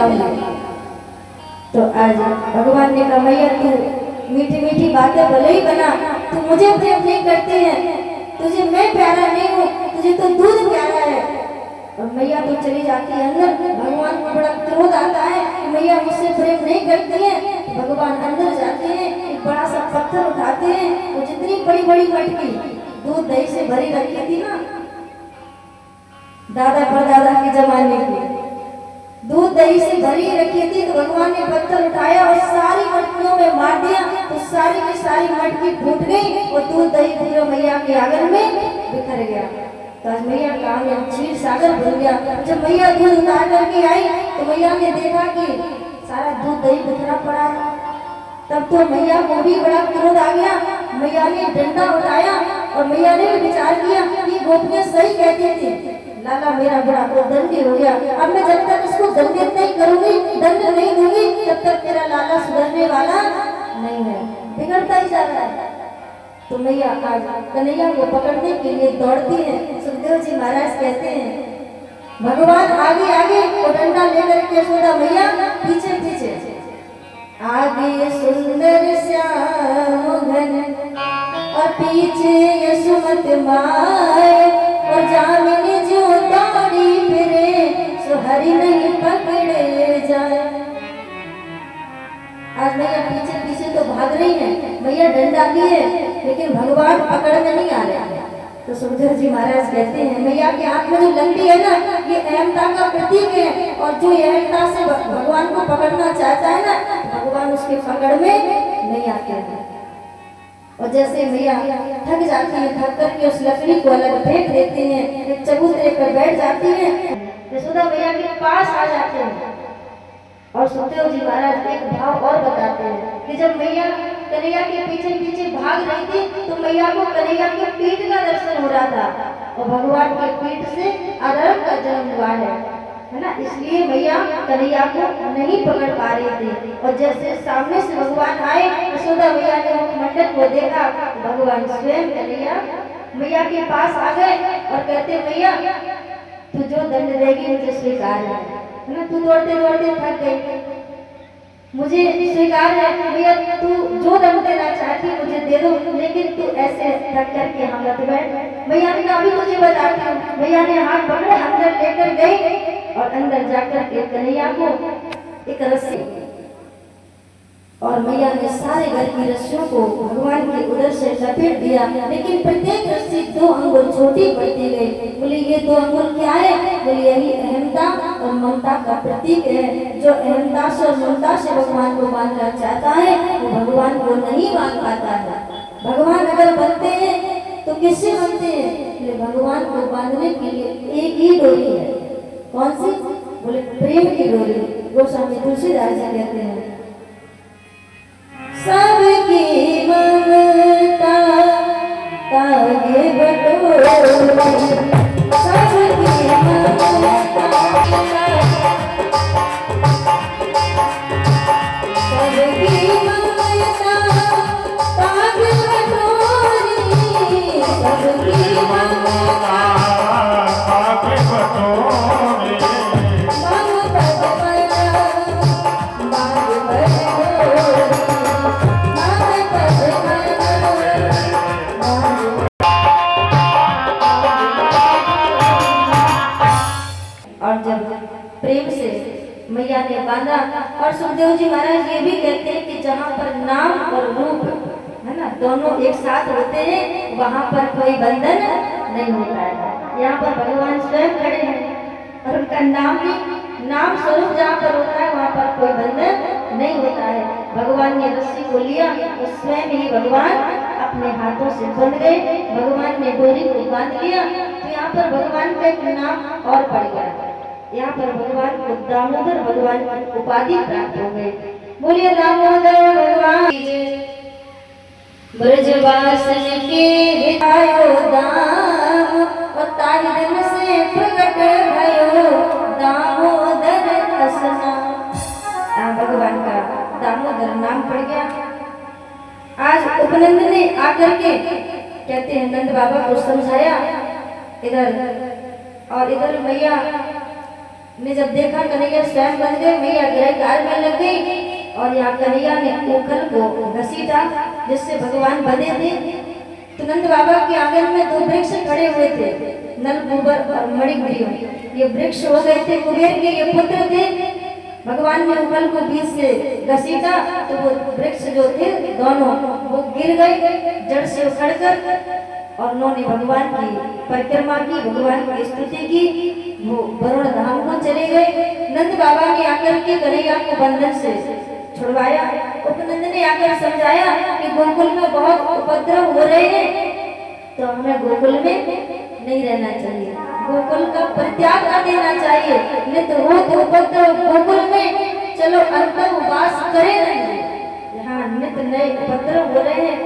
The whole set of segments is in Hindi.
जाऊंगी। तो आज भगवान ने कहा मैया तू मीठी मीठी बातें भले ही बना, तू मुझे प्रेम नहीं करती है, तुझे मैं प्यारा नहीं हूँ, तुझे तो दूध प्यारा है। और मैया तो चली जाती है अंदर। भगवान को बड़ा क्रोध आता है कि मैया मुझसे प्रेम नहीं करती है। भगवान अंदर जाते हैं, एक बड़ा सा पत्थर उठाते हैं, वो जितनी बड़ी बड़ी मटकी दूध दही से भरी रखी थी ना, दादा परदादा के जमाने की दूध दही से भरी रखी थी, तो भगवान ने पत्थर उठाया और सारी मटकियों में मार दिया, तो सारी की सारी मटकी फूट गई और दूध दही पूरे मैया के आंगन में बिखर गया। तो आज मैया का आंगन क्षीर सागर बन गया। जब मैया दूध उतार करके आई तो मैया ने देखा कि सारा दूध दही बिखरा पड़ा है। तब तो मैया को भी बड़ा क्रोध आ गया। मैया ने डंडा उठाया और मैया ने विचार किया कि गोपियां सही कहती थी, लाला मेरा बड़ा दंडी हो गया, अब मैं जब तक इसको दंडित नहीं करूंगी, दंड नहीं दूंगी, तब तक मेरा लाला सुधरने वाला नहीं है, बिगड़ता ही जा रहा है। तो मैया आज कन्हैया को पकड़ने के लिए दौड़ती है। सुखदेव जी महाराज कहते हैं भगवान आगे आगे और डंडा लेकर के यशोदा मैया पीछे पीछे, आगे सुंदर श्याम घन और पीछे यशोमत माए, और जामिनी जो दौड़ी फिरे सो हरि नहीं पकड़े जाए। आज मैया पीछे पीछे तो भाग रही है, मैया डंडा लिए, लेकिन भगवान पकड़ में नहीं आ रहे हैं। तो सुखदेव जी महाराज कहते हैं मैया के हाथ में जो लंडी है ना, ये अहमता का प्रतीक है, और जो अहमता से भगवान को पकड़ना चाहता है ना, भगवान उसके पकड़ में नहीं आते हैं। और जैसे मैया थक जाती है, थक करके उस लकड़ी को अलग फेंक देती हैं, एक चबूतरे पर बैठ जाती हैं, यशोदा मैया के पास आ जाते हैं। और सुखदेव जी महाराज एक भाव और बताते हैं कि जब मैया कन्हैया के पीछे पीछे भाग रही थी तो मैया को कन्हैया के पीठ का दर्शन हो रहा था, और भगवान के पीठ से अधर्म का जन्म हुआ है ना, इसलिए मैया कन्हैया को नहीं पकड़ पा रही थी। और जैसे सामने से भगवान आए, यशोदा मैया ने मुखमंडल को देखा, भगवान स्वयं कन्हैया मैया के पास आ गए और कहते मैया तू जो दंड देगी मुझे स्वीकार है ना, तू दौड़ते दौड़ते थक गई, मुझे स्वीकार है मैया, तू जो दंड देना चाहती मुझे दे दो, लेकिन तू ऐसे थक करके हम मत बैठ। मैया ने अभी तुझे बताती हूँ। मैया ने हाथ पकड़े, अंदर लेकर गई और अंदर जाकर के कन्हैया को एक रस्सी, और मैया ने सारे घर की रस्सियों को भगवान के उदर से लपेट दिया, लेकिन प्रत्येक रस्सी 2 अंगुल छोटी पड़ती गई। बोली ये 2 अंगुल क्या है? बोली यही अहमता और ममता का प्रतीक है। जो अहमता से और ममता से भगवान को बांधना चाहता है वो भगवान को नहीं बांध पाता है। भगवान अगर बनते हैं तो किससे बनते हैं? बोले भगवान को बांधने के लिए एक ही डोरी है। कौन सी? बोले प्रेम की डोरी। गोस्वामी तुलसीदास जी कहते हैं सबकी ममता तागे बटोरी, सबकी ममता सबकी ममता तागे बटोरी, सबकी ममता तागे बटोरी, ममता प्रेम से मैया ने बांधा। और सुखदेव जी महाराज ये भी कहते हैं कि जहाँ पर नाम और रूप है ना दोनों एक साथ होते हैं वहाँ पर कोई बंधन नहीं होता है। यहाँ पर भगवान स्वयं खड़े हैं और उनका नाम भी नाम स्वरूप जहाँ पर होता है वहाँ पर कोई बंधन नहीं होता है। भगवान ने रस्सी को लिया तो स्वयं ही भगवान अपने हाथों से बंध गए। भगवान ने डोरी को बांध लिया तो यहाँ पर भगवान का एक नाम और पड़ गया। यहाँ पर भगवान को दामोदर भगवान की उपाधि प्राप्त हो गई। बोलिए दामोदर भगवान ब्रजवासन के हितायो दाम, और ताहि दिन से प्रकट भयो दामोदर असना। भगवान का दामोदर नाम पड़ गया। आज उपनंद ने आकर के कहते हैं नंद बाबा को समझाया इधर, और इधर मैया ने जब देखा कन्हैया स्वयं बन गए, मैया गृह कार्य में लग गई और यहाँ कन्हैया ने उखल को घसीटा जिससे भगवान बंधे थे। तो नंद बाबा के आंगन में दो वृक्ष खड़े हुए थे, नल कुबर और मणिग्रीव। ये वृक्ष हो गए थे कुबेर के, ये पुत्र थे। भगवान ने उखल को बीच से घसीटा तो वो वृक्ष जो थे दोनों वो गिर गए जड़ से उखड़कर, और उन्होंने भगवान की परिक्रमा की, भगवान की स्तुति की, वो वरुण धाम को चले गए। नंद बाबा ने आकर के कन्हैया को बंधन से छुड़वाया। उपनंद ने आकर समझाया कि गोकुल में बहुत उपद्रव हो रहे हैं, तो हमें गोकुल में नहीं रहना चाहिए, गोकुल का परित्याग कर देना चाहिए, नहीं तो वो तो उपद्रव गोकुल में, चलो अंतर्वास करें नहीं। यहाँ नित्य नए उपद्रव हो रहे हैं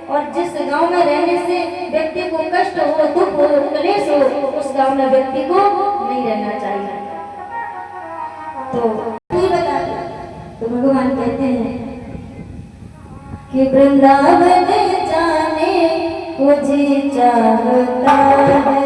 और जिस गांव में रहने से व्यक्ति को कष्ट हो, दुख हो, क्लेश हो, उस गांव में व्यक्ति को नहीं रहना चाहिए। तो तो भगवान कहते हैं कि वृंदावन जाने को जी चाहता है,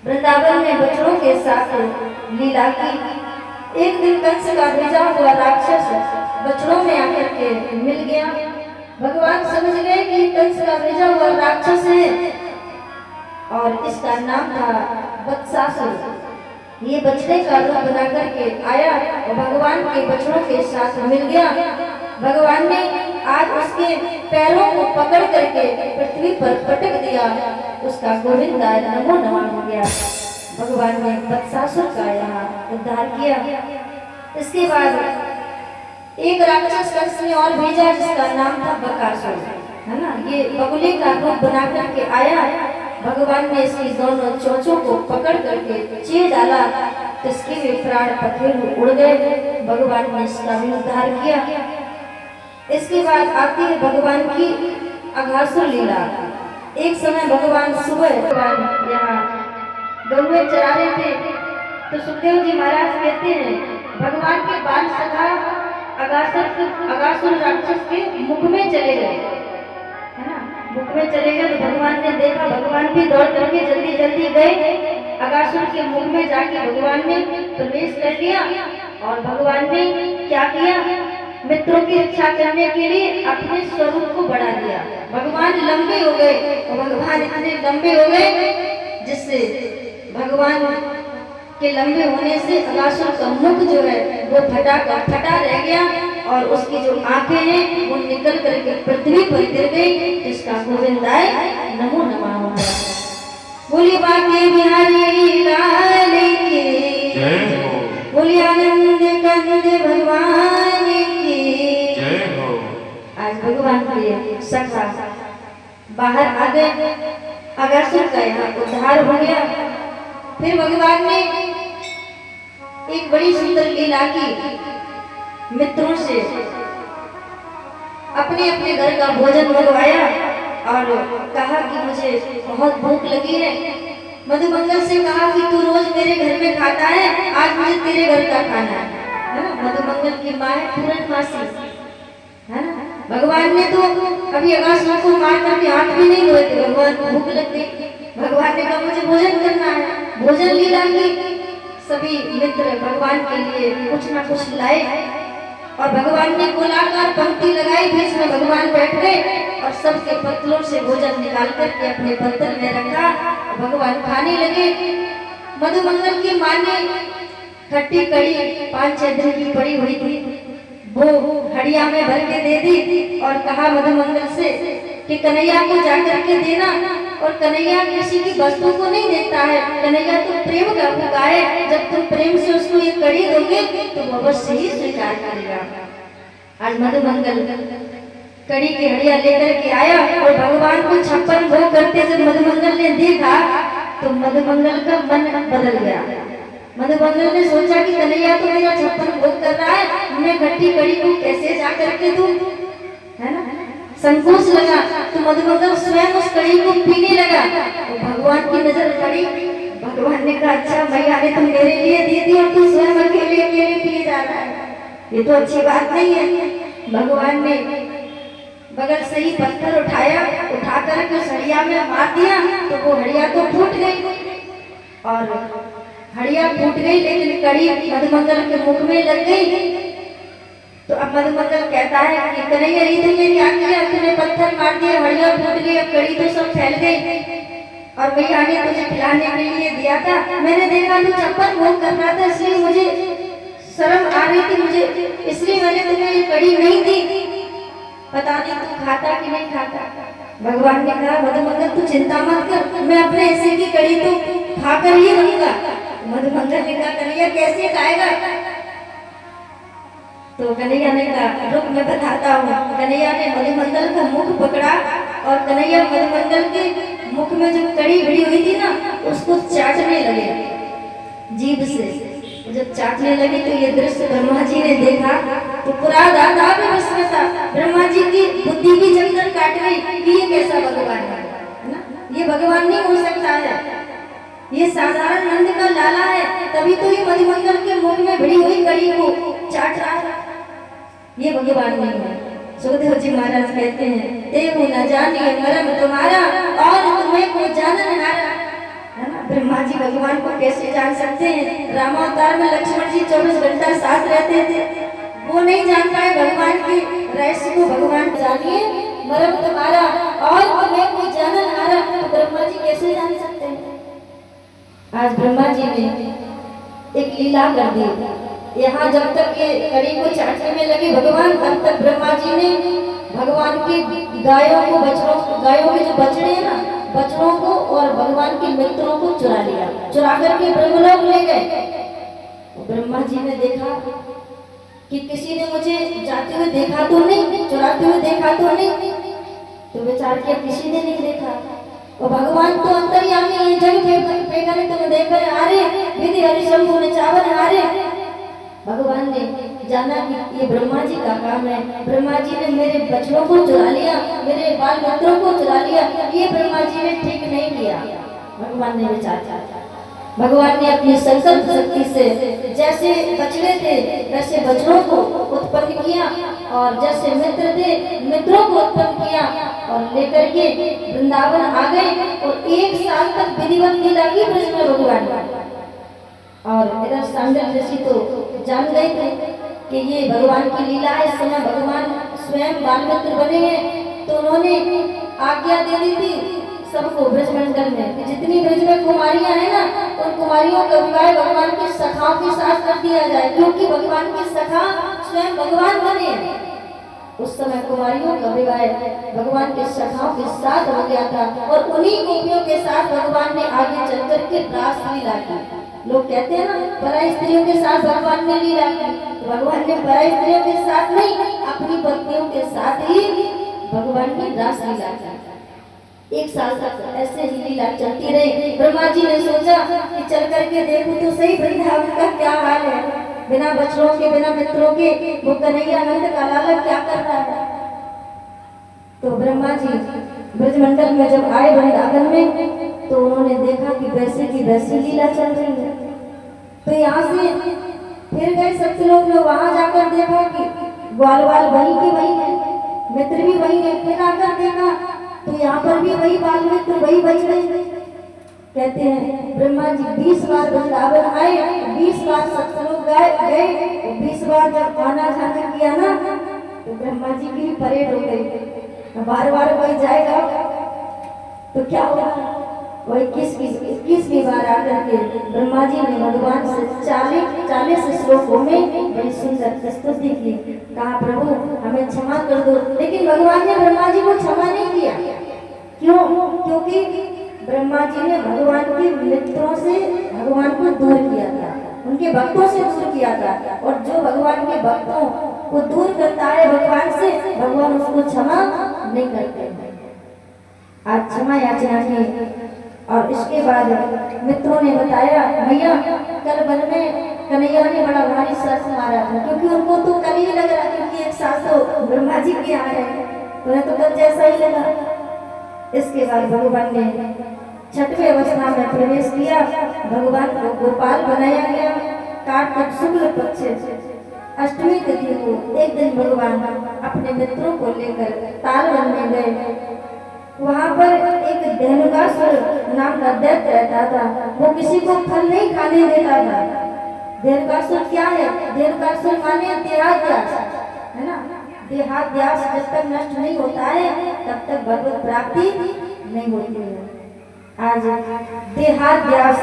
वृंदावन में बच्चों के साथ लीला की। एक दिन कंस का भेजा हुआ राक्षस बच्चों में आकर के मिल गया। भगवान समझ गए कि कंस का भेजा हुआ राक्षस है और इसका नाम था वत्सासुर। ये बछड़े का रूप बना करके आया और भगवान के बच्चों के साथ मिल गया। भगवान ने आज उसके पैरों को पकड़ करके पृथ्वी पर पटक दिया, उसका गोविंदाय नमो नमः हो गया। भगवान ने वत्सासुर का यहाँ उद्धार किया। इसके बाद एक राक्षस कंस ने और भेजा जिसका नाम था बकासुर, है ना। ये बगुले का रूप बना करके आया, भगवान ने इसकी दोनों चोंचों को पकड़ करके चीर डाला तो इसके भी प्राण पखेरु उड़ गए। भगवान ने इसका भी उद्धार किया। इसके बाद आती है भगवान की अघासुर लीला। एक समय भगवान सुबह यहाँ गौएं चरा रहे थे तो सुखदेव जी महाराज कहते हैं भगवान के बाल सखा अघासुर राक्षस के मुख में चले गए, है ना, मुख में चले गए। तो भगवान ने देखा, भगवान भी दौड़ करके जल्दी जल्दी गए अघासुर के मुख में जाके भगवान ने प्रवेश कर लिया। और भगवान ने क्या किया, मित्रों की रक्षा करने के लिए अपने स्वरूप को बढ़ा दिया। भगवान लंबे हो गए और भगवान इतने लंबे हो गए जिससे भगवान के लंबे होने से अघासुर का मुख जो है वो फटा रह गया और उसकी जो आंखें हैं वो निकल करके पृथ्वी पर गिर गई, जिसका गोविंदाय नमो नमः हो गया। बोली बाके बिहारी लाल की जय हो, बोली आनंद कंद भगवान की जय हो। आज भगवान के सखा बाहर आ गए, अघासुर का यहाँ उद्धार हो गया। फिर भगवान ने एक बड़ी सुंदर लीला की, मित्रों से अपने अपने घर का भोजन मंगवाया और कहा कि मुझे बहुत भूख लगी है। मधुमंगल से कहा कि तू रोज मेरे घर में खाता है, आज मुझे तेरे घर का खाना है ना। मधुमंगल की माँ है पूरनमासी, है ना। भगवान ने तो कभी अघासुर को मार करके हाथ भी नहीं धोए थे, भगवान भूख लग गई। भगवान ने कहा मुझे भोजन करना है, भोजन लीला की। सभी मित्र भगवान के लिए कुछ ना कुछ लाए और भगवान ने गोलाकार पंक्ति लगाई, बीच में भगवान बैठ गए और सबके पत्तलों से भोजन निकाल करके अपने पत्तल में रखा। भगवान खाने लगे। मधुमंगल की माँ ने खट्टी कड़ी 5-6 दिन की पड़ी हुई थी, वो हड़िया में भर के दे दी और कहा मधुमंगल से कि कन्हैया को जाकर के देना। और कन्हैया किसी की वस्तु को नहीं देता है, कन्हैया तो प्रेम का भूखा है। जब तुम प्रेम से उसको ये कड़ी दोगे तो वो अवश्य ही स्वीकार करेगा। आज मधुमंगल कड़ी की हड़िया लेकर के आया और भगवान को 56 भोग करते जब मधुमंगल ने देखा तो मधुमंगल का मन बदल गया। मधुमंगल ने सोचा कि कन्हैया तो मेरा 56 भोग कर रहा है, मैं खट्टी कड़ी को कैसे जा करके दूं, है ना। संकोच लगा तो मधुमंगल स्वयं उस कड़ी को पीने लगा। तो भगवान की नजर पड़ी, भगवान ने कहा अच्छा मैया ने तो मेरे लिए दे दी और तू स्वयं अकेले पिए जा रहा है, ये तो अच्छी बात नहीं है। भगवान ने बगल से ही पत्थर उठा करके उस हड़िया में मार दिया तो वो हड़िया तो फूट गई और हड़िया फूट गई, लेकिन कड़ी मधुमंगल के मुख में लग गई। तो अब मधुमंगल कहता है कि कन्हैया तुमने क्या किया, तूने पत्थर मार दिया, हड़िया फूट गई, अब कड़ी तो सब फैल गई और मैया ने तुझे खिलाने के लिए दिया था, मैंने देखा तू 56 भोग कर रहा था, इसलिए मुझे शर्म आ रही थी, मुझे इसलिए मैंने तुम्हें ये कड़ी नहीं दी, पता नहीं तू खाता कि नहीं खाता। भगवान ने कहा मधुमंगल तू चिंता मत कर, मैं अपने हिस्से की कड़ी तो खाकर ही रहूंगा। मधुमंगल ने कहा कन्हैया कैसे खाएगा, तो कन्हैया ने कहा रुक मैं बताता हूँ। कन्हैया ने मधुमंगल का मुख पकड़ा और कन्हैया मधुमंगल के मुख में जो कड़ी भिड़ी हुई थी ना उसको चाटने लगे जीभ से। जब चाटने लगी तो ये दृश्य ब्रह्मा जी ने देखा तो पूरा दादा में विस्मता, ब्रह्मा जी की बुद्धि की जंतर काट गई कि ये कैसा भगवान है ना, ये भगवान नहीं हो सकता है, ये साधारण नंद का लाला है, तभी तो ये मधुमंगल के मुख में भिड़ी हुई कड़ी को चाट रहा है, ये भगवान नहीं है। सुखदेव जी महाराज कहते हैं देव न जानिए मरम तुम्हारा और तुम्हें को जानन हारा, है ना। ब्रह्मा जी भगवान को कैसे जान सकते हैं, रामावतार में लक्ष्मण जी 24 घंटा साथ रहते थे, वो नहीं जान पाए भगवान के रहस्य को। भगवान जानिए मरम तुम्हारा और तुम्हें को जानन हारा, तो ब्रह्मा जी कैसे जान सकते हैं। आज ब्रह्मा जी ने एक लीला कर दी, यहाँ जब तक ये कड़ी को चाटने में लगे भगवान, तब तक ब्रह्मा जी ने भगवान की गायों के जो बछड़े हैं ना, बछड़ों को और भगवान के मित्रों को चुरा लिया, चुरा करके ब्रह्मलोक ले गए। ब्रह्मा जी ने देखा कि किसी ने मुझे जाते हुए देखा तो नहीं, चुराते हुए देखा तो नहीं, तो विचार किया किसी ने नहीं देखा। और भगवान तो अंतर्यामी है, जग फेंकने तुम देकर हारे, विधि हरिशंभु ने चावल हारे। भगवान ने जाना कि ये ब्रह्मा जी का काम है, ब्रह्मा जी ने मेरे बच्चों को चुरा लिया, मेरे बाल बच्चों को चुरा लिया, ये ब्रह्मा जी ने ठीक नहीं किया। भगवान ने विचार किया, भगवान ने अपनी संकल्प शक्ति से जैसे बछड़े थे वैसे बछड़ों को उत्पन्न किया, और जैसे मित्र थे मित्रों को उत्पन्न किया, और लेकर के वृंदावन आ गए, और 1 साल तक विधिवत लीला की ब्रज में भगवान। और इधर सांडल ऋषि तो जान गए थे कि ये भगवान की लीला है, इस समय भगवान स्वयं बाल मित्र बने हैं, तो उन्होंने आज्ञा दे दी थी सबको ब्रजमंडल में कि जितनी ब्रज में कुमारियां हैं ना, उन कुमारियों का विवाह भगवान के सखाओं के साथ कर दिया जाए, क्योंकि भगवान के सखा स्वयं भगवान बने हैं। उस समय कुमारियों का विवाह भगवान के सखाओं के साथ हो गया था, और उन्हीं गोपियों के साथ भगवान ने आगे चलकर के रास लीला की। लोग कहते हैं ना पराई स्त्रियों के साथ भगवान ने लीला की, तो भगवान ने पराई स्त्रियों के साथ नहीं, अपनी पत्नियों के साथ ही भगवान ने रास लीला की। 1 साल तक ऐसे ही लीला चलती रही। ब्रह्मा जी ने सोचा कि चल करके देखूं तो सही वृंदावन का क्या हाल है, बिना बच्चों के बिना मित्रों के वो कन्हैया नंद का लाला क्या कर रहा है। तो ब्रह्मा जी ब्रजमंडल में जब आए वृंदावन में, तो उन्होंने देखा कि वैसे की वैसी लीला चल रही है। तो यहाँ से फिर गए सत्यलोक में, वहां जाकर देखा कि ग्वाल वाल वही के वही है, मित्र भी वही है। फिर आकर देखा तो यहाँ पर भी वही बाल मित्र वही बच गए। कहते हैं ब्रह्मा जी 20 बार वृंदावन आए, 20 बार सत्यलोक गए, 20 बार जब आना जाना किया ना, तो ब्रह्मा जी की भी परेड हो गई। बार बार कोई जाएगा तो क्या होगा, वो 21वीं बार आकर के ब्रह्मा जी ने भगवान से 40 श्लोकों में बड़ी सुंदर स्तुति की। कहा प्रभु हमें क्षमा कर दो, लेकिन भगवान ने ब्रह्मा जी को क्षमा नहीं किया। क्यों? क्योंकि ब्रह्मा जी ने भगवान के मित्रों से भगवान को दूर किया था, उनके भक्तों से दूर किया था, और जो भगवान के भक्तों को दूर करता है भगवान से, भगवान उसको क्षमा नहीं करते। आज क्षमा याचना की। और इसके बाद मित्रों ने बताया भैया कल वन में कन्हैया ने बड़ा भारी सर्प मारा था, क्योंकि उनको तो कल ही लग रहा, क्योंकि 1 साल तो ब्रह्मा जी के यहाँ है, उन्हें तो कल जैसा ही लगा। इसके बाद भगवान ने 6वीं अवस्था में प्रवेश किया, भगवान को गोपाल बनाया गया। कार्तिक शुक्ल पक्ष 8वीं तिथि को एक दिन भगवान अपने मित्रों को लेकर तालवन में गए। वहाँ पर एक धेनुकासुर नाम का दैत्य रहता था, वो किसी को फल नहीं खाने देता था। धेनुकासुर क्या है? धेनुकासुर माने देहाध्यास, है ना। देहाध्यास जब तक नष्ट नहीं होता है तब तक भगवत प्राप्ति नहीं होती है। आज देहाध्यास,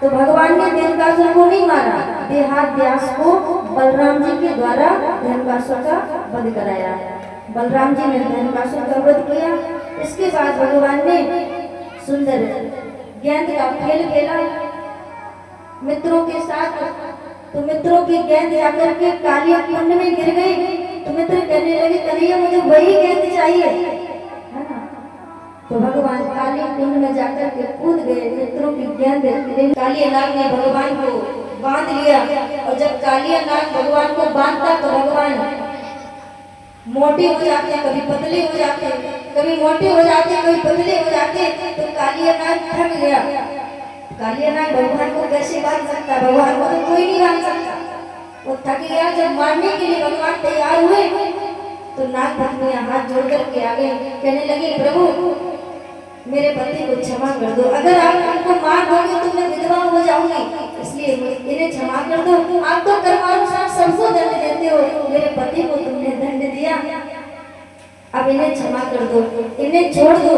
तो भगवान ने धेनुकासुर को नहीं मारा, देहाध्यास को बलराम जी के द्वारा धेनुकासुर का वध कराया। बलराम जी ने धेनुकासुर का वध किया। इसके बाद भगवान ने सुंदर गेंद का खेल खेला मित्रों के साथ। तो मित्रों की गेंद जाकर के कालिया कुंड में गिर गई। तो मित्र कहने लगे कन्हैया मुझे वही गेंद चाहिए, है ना। तो भगवान काली कुंड में जाकर के कूद गए, मित्रों की गेंद कालिया नाग ने भगवान को बांध लिया। और जब कालिया नाग भगवान को बांधता तो भगवान मोटे हो जाते, कभी पतले हो जाते, कभी मोटे हो जाते, कभी पतले हो जाते। तो कालिया नाग थक गया। कालिया नाग भगवान को कैसे बांध सकता? भगवान को तो कोई नहीं बांध सकता। वो थक गया। जब मारने के लिए भगवान तैयार हुए तो नाग पत्नियां हाथ जोड़ करके आ गई, कहने लगी प्रभु मेरे पति को क्षमा कर दो, अगर आप उनको मार दोगे तो मैं विधवा हो जाऊंगी, इसलिए इन्हें क्षमा कर दो। आप तो कर्मानुसार सबको दंड देते हो, मेरे पति को तुमने दंड दिया, अब इन्हें क्षमा कर दो, इन्हें छोड़ दो।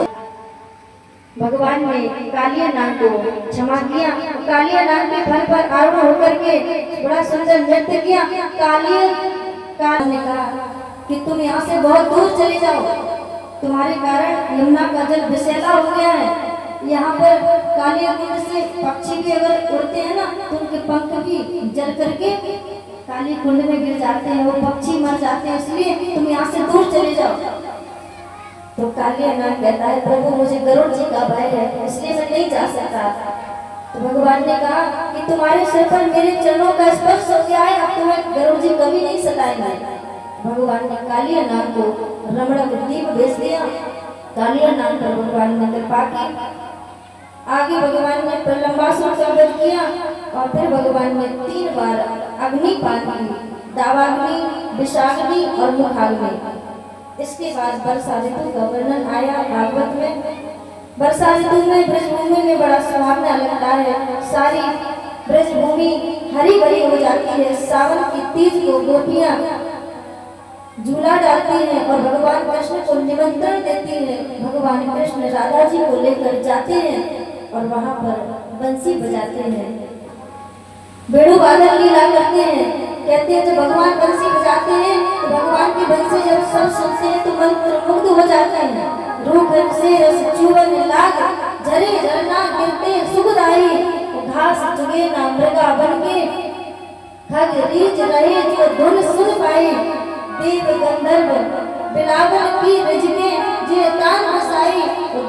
भगवान ने कालिया नाग को क्षमा किया। कालिया नाग के फल पर आरूढ़ होकर के बड़ा सुंदर नृत्य किया। काल ने कहा कि तुम यहाँ से बहुत दूर चले जाओ, तुम्हारे कारण यमुना का जल विषैला हो गया है। यहाँ पर कालिया कुंड से पक्षी भी अगर उड़ते हैं ना तो उनके पंख भी जल करके काली कुंड में गिर जाते हैं, वो पक्षी मर जाते हैं, इसलिए तुम यहाँ से दूर चले जाओ। तो कालिया नाग कहता है प्रभु मुझे गरुड़ जी का भय है इसलिए मैं नहीं जा सकता। तो भगवान ने कहा कि तुम्हारे सिर पर मेरे चरणों का स्पर्श हो गया है, अब तुम्हें गरुड़ जी कभी नहीं सताएंगे। भगवान ने कालिया नाग को रमणक द्वीप भेज दिया। कालिया नाग पर भगवान ने कृपा की। आगे भगवान ने प्रलंबासुर का वध किया और फिर भगवान ने 3 बार अग्निपात की, दावाग्नि, विषाग्नि और मुखाग्नि। इसके बाद वर्षा ऋतु का वर्णन आया भागवत में। वर्षा ऋतु में ब्रजभूमि में बड़ा सुहावना लगता है, सारी ब्रजभूमि हरी भरी हो जाती है। सावन की तीज को गोपियां झूला डालती हैं और भगवान कृष्ण को निमंत्रण देती हैं। भगवान कृष्ण राधा जी को लेकर जाते हैं और वहां पर बंसी बजाते हैं, बेड़ू वादन लीला करते हैं। कहते हैं जब भगवान बंसी बजाते हैं तो भगवान की बंसी जब सब सुनते हैं तो मंत्र मुग्ध हो जाते हैं। रूप से रस चुवन लाग झरे झरना गिरते सुखदाई, घास चुगे ना मृगा बनके खग रीच रहे जो धुन सुन पाए। देव गंधर्व बिलावल की रिज में जे तान हसाई,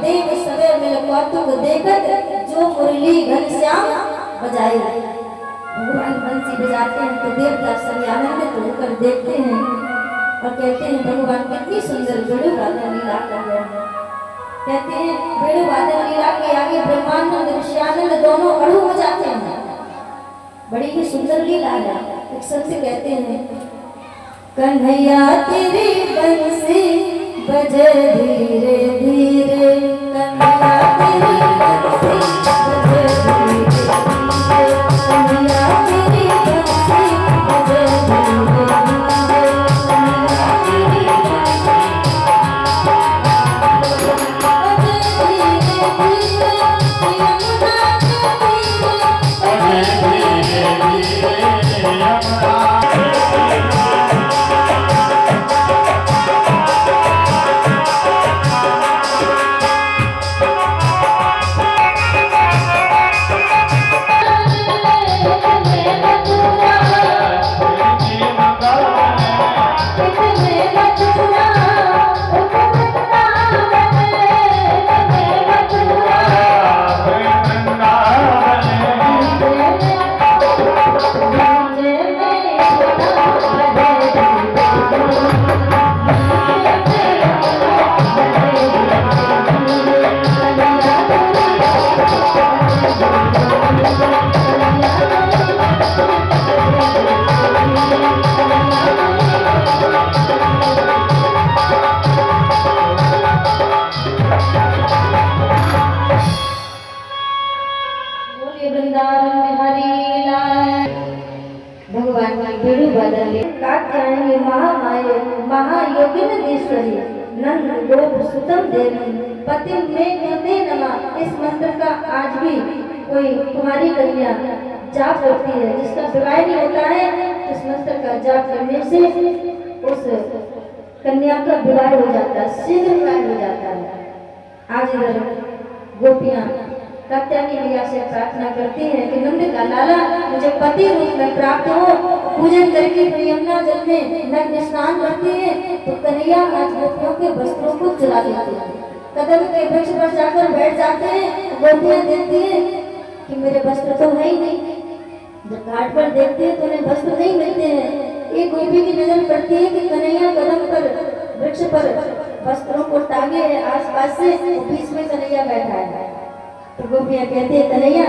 देव सवे मिल कौतुक देखत जो मुरली घनश्याम बजाई। भगवान बंसी बजाते हैं तो देवता सभी आनंदित होकर देखते हैं और कहते हैं भगवान कितनी सुंदर बेड़ू वादन लीला कर रहे हैं। कहते हैं बेड़ू वादन लीला के आगे ब्रह्मानंद ऋषियानंद दोनों अड़ू हो जाते हैं। बड़ी ही सुंदर लीला है। एक संत कहते हैं कन्हैया तेरी बंसी बजे धीरे धीरे, कन्हैया तेरी बंसी बजे धीरे धीरे, कन्हैया तेरी बंसी बजे धीरे धीरे, कन्हैया तेरी बंसी बजे धीरे धीरे, यमुना के तीरे बजे धीरे धीरे यमुना। नंद गोप सुतम देवी पति में ते नमः। इस मंत्र का आज भी कोई कुमारी कन्या जाप करती है जिसका विवाह नहीं होता है, इस मंत्र का जाप करने से उस कन्या का विवाह हो जाता है, शीघ्र विवाह हो जाता है। आज इधर गोपियां कात्यायनी मैया से प्रार्थना करती हैं कि नंद का लाला मुझे पति रूप में प्राप्त हो। पूजन करके यमुना जल में नग्न स्नान करती है तो कन्हैया आज गोपियों के वस्त्रों को चुरा लेती है। कदम के वृक्ष पर जाकर बैठ जाते हैं, गोपियां देखती है कि मेरे वस्त्र तो है ही नहीं। जब घाट पर देखते हैं तो उन्हें वस्त्र नहीं मिलते हैं। एक गोपी की नजर पड़ती है कि कन्हैया कदम पर वृक्ष पर वस्त्रों को टांगे है आसपास से, बीच में कन्हैया बैठा है। तो गोपियां कहती है कन्हैया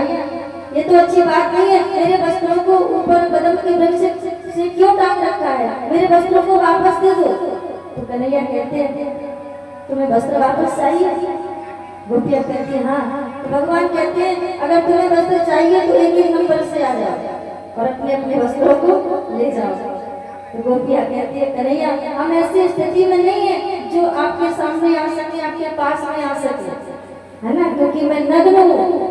ये तो अच्छी बात नहीं है, मेरे वस्त्रों को ऊपर कदम के वृक्ष से क्यों टांग रखा है, मेरे वस्त्रों को वापस दे दो। तो कन्हैया कहते हैं तुम्हें वस्त्र वापस चाहिए? गोपियां कहती है हाँ। तो भगवान कहते हैं अगर तुम्हें वस्त्र चाहिए तो एक एक नंबर से आ जाओ और अपने अपने वस्त्रों को ले जाओ। तो गोपियां कहती है कन्हैया हम ऐसी स्थिति में नहीं है जो आपके सामने आ सके, आपके पास में आ सके, है ना, क्योंकि मैं नग्न हूँ।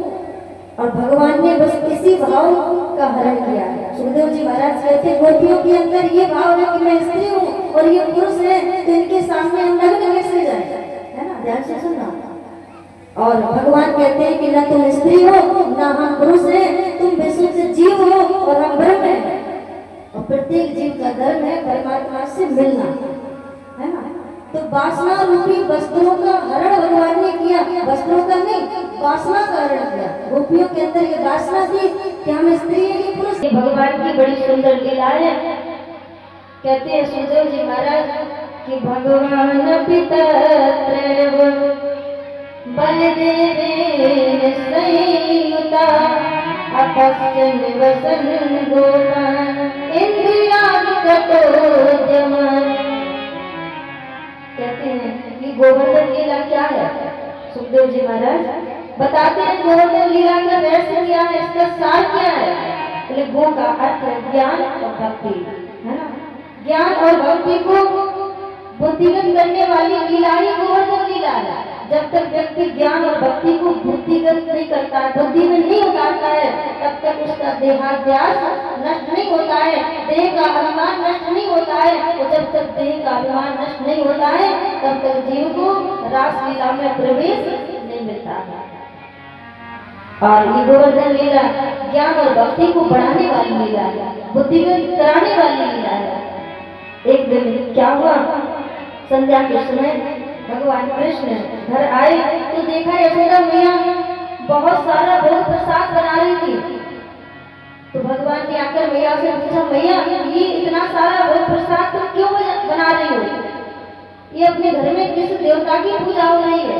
और भगवान ने बस इसी भाव का हरण किया। सुखदेव जी महाराज कहते गोपियों के अंदर ये भाव है कि मैं स्त्री हूँ और ये पुरुष है तो इनके सामने हम नग्न कैसे जाए, है ना, ध्यान से सुनना। और भगवान कहते हैं कि ना तुम स्त्री हो ना हम पुरुष हैं, तुम विशुद्ध जीव हो और हम ब्रह्म हैं। और प्रत्येक जीव का धर्म है परमात्मा से मिलना, है ना। तो वासना रूपी वस्त्रों का हरण भगवान ने किया, वस्त्रों का नहीं, वासना का हरण किया। गोपियों के अंदर ये वासना थी कि हम स्त्री हैं कि पुरुष। ये भगवान की बड़ी सुंदर लीला है। कहते हैं सुखदेव जी महाराज कि भगवान पिता त्रैव बलदेवेन संयुता अपश्य निवसन गोपान इंद्रियागतो जमान। कहते हैं कि गोवर्धन लीला क्या है? सुखदेव जी महाराज बताते हैं गोवर्धन लीला का रहस्य क्या है, इसका सार क्या है? बोले गो का अर्थ ज्ञान और भक्ति है ना। ज्ञान और भक्ति को बुद्धिगत करने वाली लीला ही गोवर्धन लीला है। जब तक व्यक्ति ज्ञान और भक्ति को बुद्धिगत नहीं करता है, बुद्धि में नहीं उतारता है, तब तक उसका देहाध्यास नष्ट नहीं होता है, देह का अभिमान नष्ट नहीं होता है। और जब तक देह का अभिमान नष्ट नहीं होता है, तब तक जीव को रासलीला में प्रवेश नहीं मिलता है। और ये गोवर्धन लीला ज्ञान और भक्ति को बढ़ाने वाली लीला है, बुद्धिगत कराने वाली लीला है। एक दिन क्या हुआ, संध्या के समय भगवान कृष्ण घर आए तो देखा यशोदा मैया बहुत सारा भोग प्रसाद बना रही थी। तो भगवान ने आकर मैया से पूछा, मैया ये इतना सारा भोग प्रसाद तुम क्यों बना रही हो? ये अपने घर में किस देवता की पूजा हो रही है?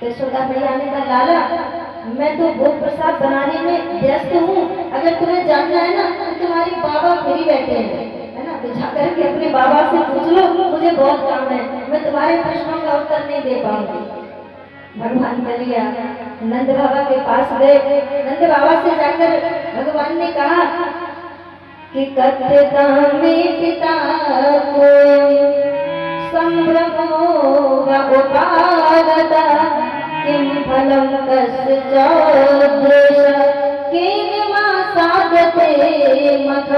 तो यशोदा मैया ने कहा, लाला मैं तो भोग प्रसाद बनाने में व्यस्त हूँ, अगर तुम्हें जानना है ना तो तुम्हारे बाबा फ्री बैठे हैं, है ना, तो जाकर के अपने बाबा से पूछ लो, मुझे बहुत काम है, मैं तुम्हारे प्रश्नों का उत्तर नहीं दे पाऊंगी। भगवान करिया नंद बाबा के पास गए। नंद बाबा से जाकर भगवान ने कहा कि कथता में पिता को संभ्रमो व उपागता किम फलम कस्य चौदेश किम मा साधते मख